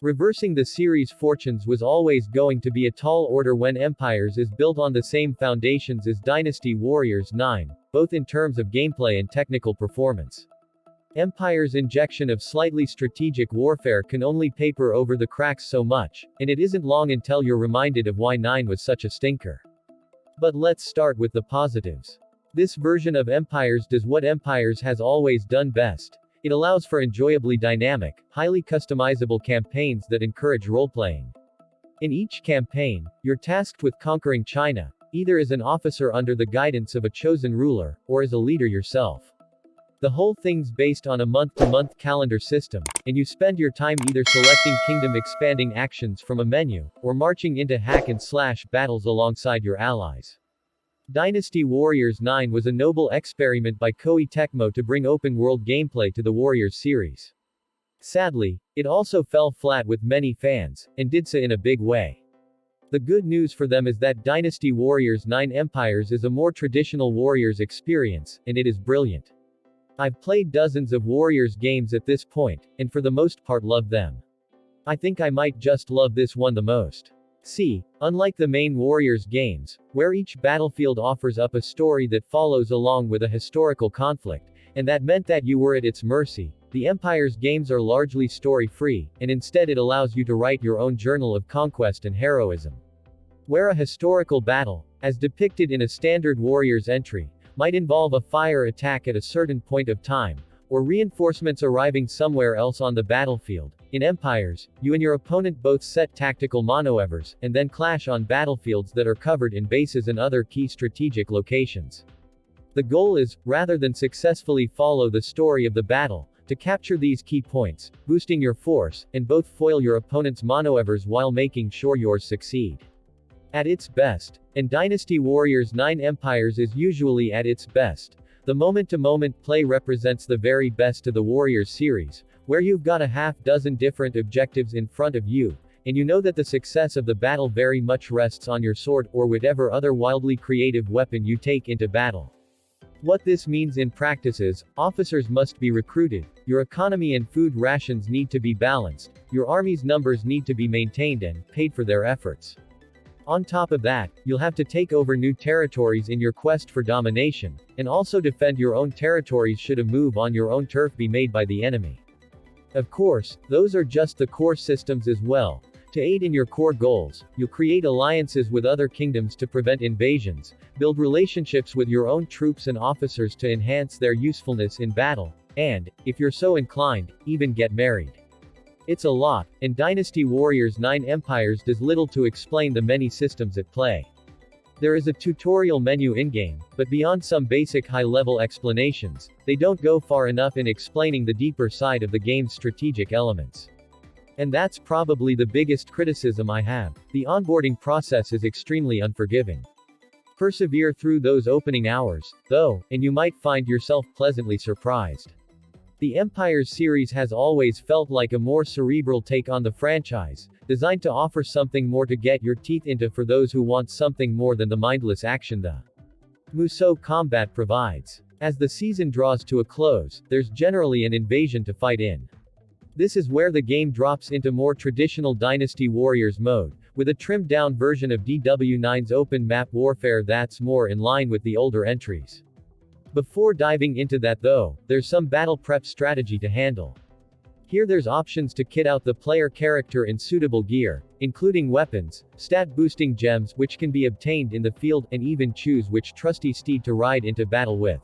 Reversing the series' fortunes was always going to be a tall order when Empires is built on the same foundations as Dynasty Warriors 9, both in terms of gameplay and technical performance. Empire's injection of slightly strategic warfare can only paper over the cracks so much, and it isn't long until you're reminded of why 9 was such a stinker. But let's start with the positives. This version of Empires does what Empires has always done best. It allows for enjoyably dynamic, highly customizable campaigns that encourage role-playing. In each campaign, you're tasked with conquering China, either as an officer under the guidance of a chosen ruler, or as a leader yourself. The whole thing's based on a month-to-month calendar system, and you spend your time either selecting kingdom-expanding actions from a menu, or marching into hack-and-slash battles alongside your allies. Dynasty Warriors 9 was a noble experiment by Koei Tecmo to bring open-world gameplay to the Warriors series. Sadly, it also fell flat with many fans, and did so in a big way. The good news for them is that Dynasty Warriors 9 Empires is a more traditional Warriors experience, and it is brilliant. I've played dozens of Warriors games at this point, and for the most part loved them. I think I might just love this one the most. See, unlike the main Warriors games, where each battlefield offers up a story that follows along with a historical conflict, and that meant that you were at its mercy, the Empire's games are largely story-free, and instead it allows you to write your own journal of conquest and heroism. Where a historical battle, as depicted in a standard Warriors entry, might involve a fire attack at a certain point of time, or reinforcements arriving somewhere else on the battlefield, in Empires, you and your opponent both set tactical maneuvers, and then clash on battlefields that are covered in bases and other key strategic locations. The goal is, rather than successfully follow the story of the battle, to capture these key points, boosting your force, and both foil your opponent's maneuvers while making sure yours succeed. At its best, and Dynasty Warriors 9 Empires is usually at its best, the moment-to-moment play represents the very best of the Warriors series, where you've got a half-dozen different objectives in front of you, and you know that the success of the battle very much rests on your sword or whatever other wildly creative weapon you take into battle. What this means in practice is, officers must be recruited, your economy and food rations need to be balanced, your army's numbers need to be maintained and paid for their efforts. On top of that, you'll have to take over new territories in your quest for domination, and also defend your own territories should a move on your own turf be made by the enemy. Of course, those are just the core systems as well. To aid in your core goals, you'll create alliances with other kingdoms to prevent invasions, build relationships with your own troops and officers to enhance their usefulness in battle, and, if you're so inclined, even get married. It's a lot, and Dynasty Warriors 9 Empires does little to explain the many systems at play. There is a tutorial menu in-game, but beyond some basic high-level explanations, they don't go far enough in explaining the deeper side of the game's strategic elements. And that's probably the biggest criticism I have. The onboarding process is extremely unforgiving. Persevere through those opening hours, though, and you might find yourself pleasantly surprised. The Empires series has always felt like a more cerebral take on the franchise, designed to offer something more to get your teeth into for those who want something more than the mindless action the Musou combat provides. As the season draws to a close, there's generally an invasion to fight in. This is where the game drops into more traditional Dynasty Warriors mode, with a trimmed-down version of DW9's open map warfare that's more in line with the older entries. Before diving into that though, there's some battle prep strategy to handle. Here there's options to kit out the player character in suitable gear, including weapons, stat-boosting gems which can be obtained in the field, and even choose which trusty steed to ride into battle with.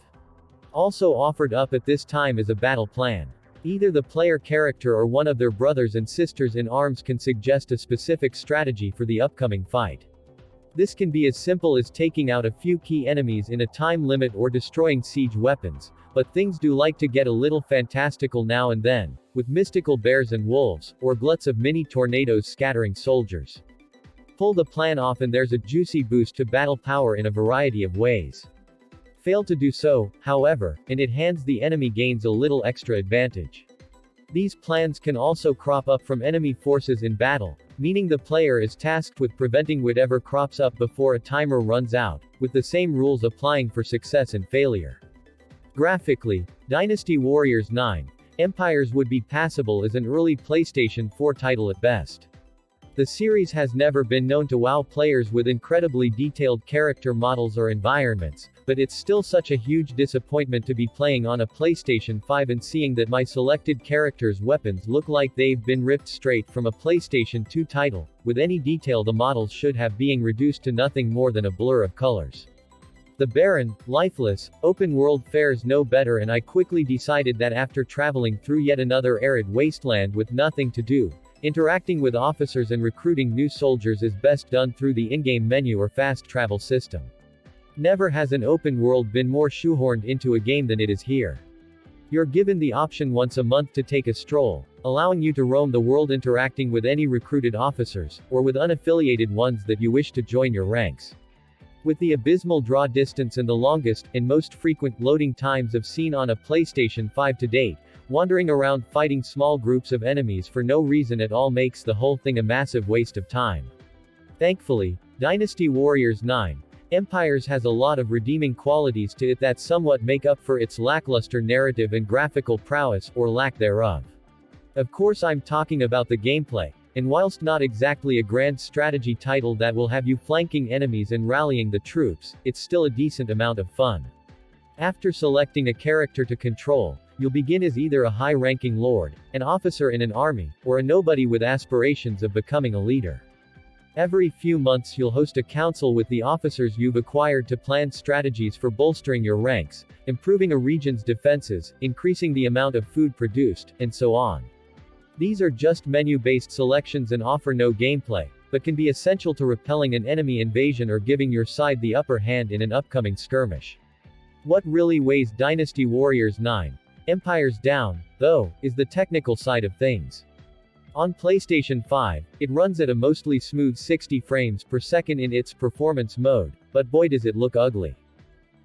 Also offered up at this time is a battle plan. Either the player character or one of their brothers and sisters in arms can suggest a specific strategy for the upcoming fight. This can be as simple as taking out a few key enemies in a time limit or destroying siege weapons, but things do like to get a little fantastical now and then, with mystical bears and wolves, or gluts of mini tornadoes scattering soldiers. Pull the plan off and there's a juicy boost to battle power in a variety of ways. Fail to do so, however, and it hands the enemy gains a little extra advantage. These plans can also crop up from enemy forces in battle, meaning the player is tasked with preventing whatever crops up before a timer runs out, with the same rules applying for success and failure. Graphically, Dynasty Warriors 9 Empires would be passable as an early PlayStation 4 title at best. The series has never been known to wow players with incredibly detailed character models or environments, but it's still such a huge disappointment to be playing on a PlayStation 5 and seeing that my selected characters' weapons look like they've been ripped straight from a PlayStation 2 title, with any detail the models should have being reduced to nothing more than a blur of colors. The barren, lifeless, open world fares no better, and I quickly decided that after traveling through yet another arid wasteland with nothing to do, interacting with officers and recruiting new soldiers is best done through the in-game menu or fast travel system. Never has an open world been more shoehorned into a game than it is here. You're given the option once a month to take a stroll, allowing you to roam the world interacting with any recruited officers, or with unaffiliated ones that you wish to join your ranks. With the abysmal draw distance and the longest, and most frequent loading times I've seen on a PlayStation 5 to date, wandering around fighting small groups of enemies for no reason at all makes the whole thing a massive waste of time. Thankfully, Dynasty Warriors 9 Empires has a lot of redeeming qualities to it that somewhat make up for its lackluster narrative and graphical prowess, or lack thereof. Of course I'm talking about the gameplay, and whilst not exactly a grand strategy title that will have you flanking enemies and rallying the troops, it's still a decent amount of fun. After selecting a character to control, you'll begin as either a high-ranking lord, an officer in an army, or a nobody with aspirations of becoming a leader. Every few months you'll host a council with the officers you've acquired to plan strategies for bolstering your ranks, improving a region's defenses, increasing the amount of food produced, and so on. These are just menu-based selections and offer no gameplay, but can be essential to repelling an enemy invasion or giving your side the upper hand in an upcoming skirmish. What really weighs Dynasty Warriors 9 Empires down, though, is the technical side of things. On PlayStation 5, it runs at a mostly smooth 60 frames per second in its performance mode, but boy does it look ugly.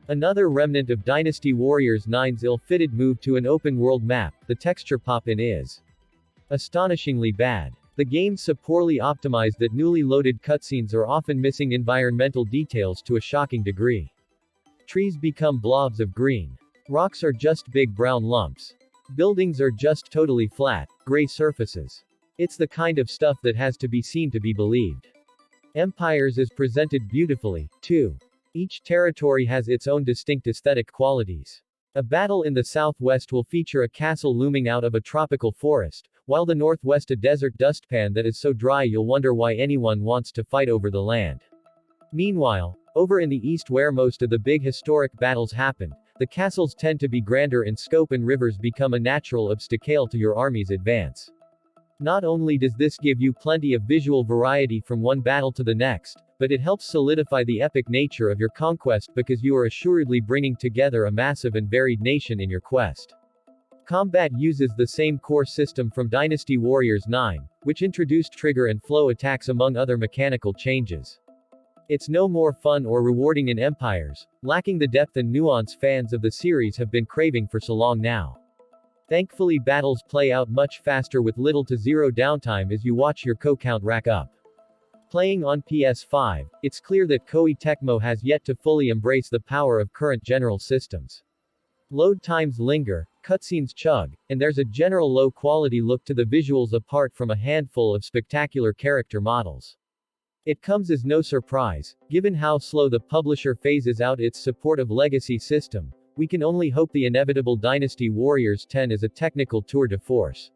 Another remnant of Dynasty Warriors 9's ill-fitted move to an open-world map, the texture pop-in is astonishingly bad. The game's so poorly optimized that newly loaded cutscenes are often missing environmental details to a shocking degree. Trees become blobs of green. Rocks are just big brown lumps. Buildings are just totally flat, gray surfaces. It's the kind of stuff that has to be seen to be believed. Empires is presented beautifully, too. Each territory has its own distinct aesthetic qualities. A battle in the southwest will feature a castle looming out of a tropical forest, while the northwest a desert dustpan that is so dry you'll wonder why anyone wants to fight over the land. Meanwhile, over in the east where most of the big historic battles happen, the castles tend to be grander in scope and rivers become a natural obstacle to your army's advance. Not only does this give you plenty of visual variety from one battle to the next, but it helps solidify the epic nature of your conquest because you are assuredly bringing together a massive and varied nation in your quest. Combat uses the same core system from Dynasty Warriors 9, which introduced trigger and flow attacks among other mechanical changes. It's no more fun or rewarding in Empires, lacking the depth and nuance fans of the series have been craving for so long now. Thankfully battles play out much faster with little to zero downtime as you watch your count rack up. Playing on PS5, it's clear that Koei Tecmo has yet to fully embrace the power of current general systems. Load times linger, cutscenes chug, and there's a general low-quality look to the visuals apart from a handful of spectacular character models. It comes as no surprise, given how slow the publisher phases out its support of legacy system. We can only hope the inevitable Dynasty Warriors 10 is a technical tour de force.